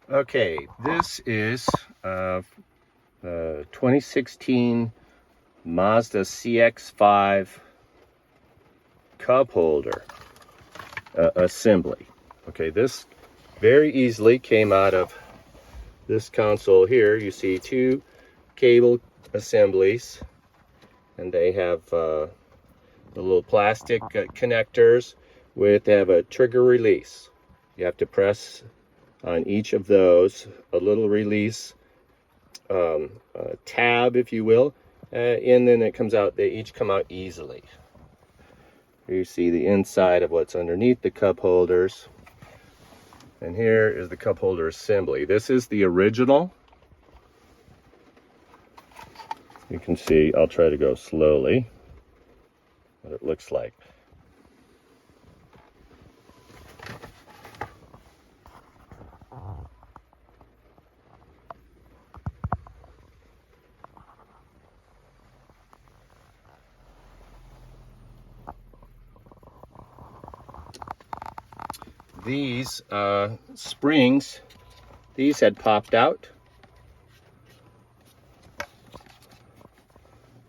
Okay, this is 2016 Mazda CX-5 cup holder assembly. Okay, this very easily came out of this console here. You see two cable assemblies, and they have the little plastic connectors they have a trigger release. You have to press on each of those a little release tab, if you will, and then it comes out. They each come out easily. Here you see the inside of what's underneath the cup holders, and here is the cup holder assembly. This is the original. You can see, I'll try to go slowly, what it looks like. These springs, these had popped out.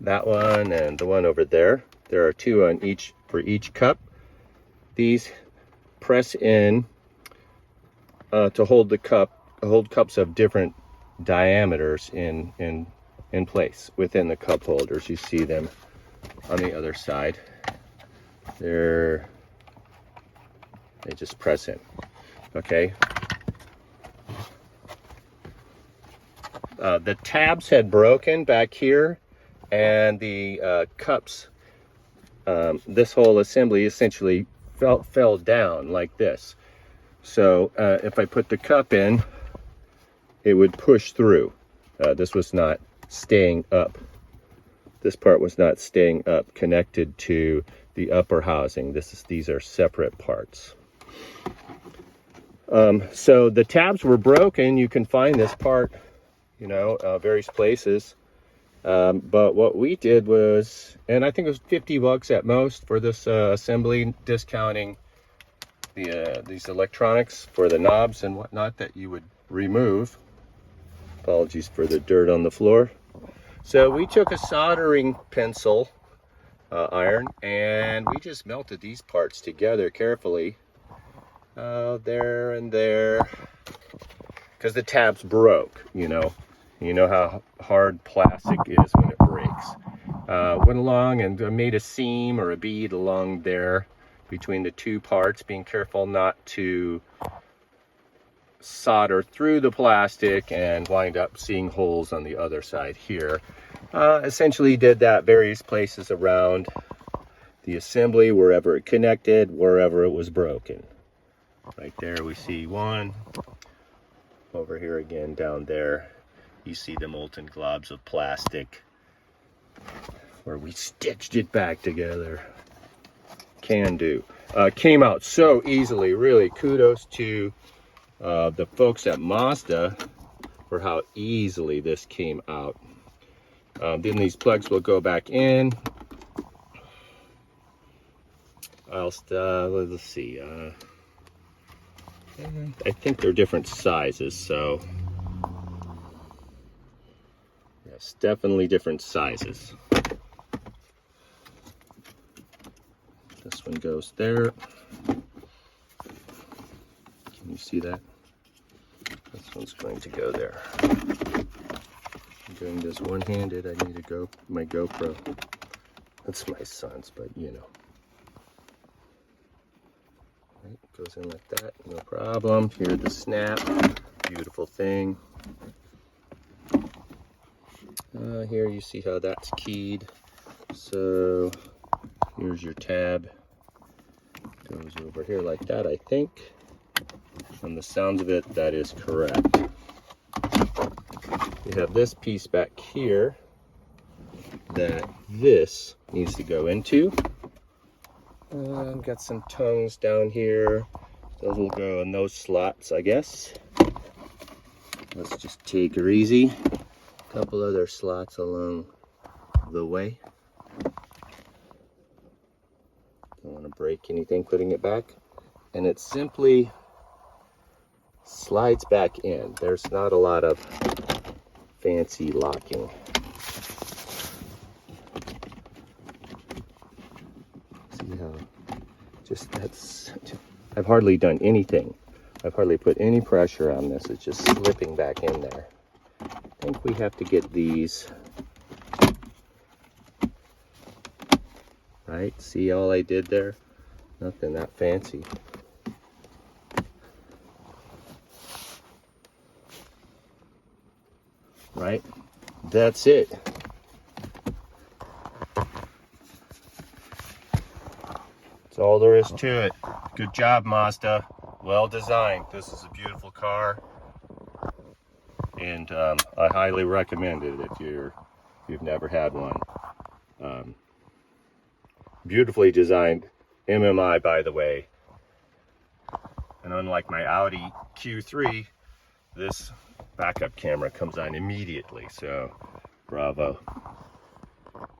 That one and the one over there. There are two on each for each cup. These press in to hold the hold cups of different diameters in place within the cup holders. You see them on the other side. They just press in. Okay. The tabs had broken back here, and the cups, this whole assembly essentially fell down like this. So if I put the cup in, it would push through. This was not staying up. This part was not staying up, connected to the upper housing. These are separate parts. So the tabs were broken. You can find this part, various places. But what we did was, and I think it was $50 at most for this assembly, discounting these electronics for the knobs and whatnot that you would remove. Apologies for the dirt on the floor. So we took a soldering pencil iron, and we just melted these parts together carefully. There and there, because the tabs broke. You know how hard plastic is when it breaks. Went along and made a seam or a bead along there between the two parts, being careful not to solder through the plastic and wind up seeing holes on the other side here. Essentially did that various places around the assembly, wherever it connected, wherever it was broken. Right there we see one. Over here again, down there, you see the molten globs of plastic where we stitched it back together. Can do. Came out so easily, really. Kudos to the folks at MAZDA for how easily this came out. Then these plugs will go back in. Let's see. I think they're different sizes, so yes, definitely different sizes. This one goes there. Can you see that? This one's going to go there. I'm doing this one-handed. I need to go my GoPro. That's my son's, but Right, goes in like that, no problem. Here's the snap, beautiful thing. Here you see how that's keyed. So here's your tab. Goes over here like that, I think. From the sounds of it, that is correct. We have this piece back here that this needs to go into. Got some tongues down here. Those will go in those slots, I guess. Let's just take her easy. A couple other slots along the way. Don't want to break anything putting it back. And it's simply slides back in. There's not a lot of fancy locking. See how I've hardly done anything. I've hardly put any pressure on this. It's just slipping back in there. I think we have to get these right. See all I did there? Nothing that fancy. Right? That's it. That's all there is to it. Good job, Mazda. Well designed. This is a beautiful car, and I highly recommend it if you've never had one. Beautifully designed MMI, by the way. And unlike my Audi Q3, this backup camera comes on immediately. So, bravo.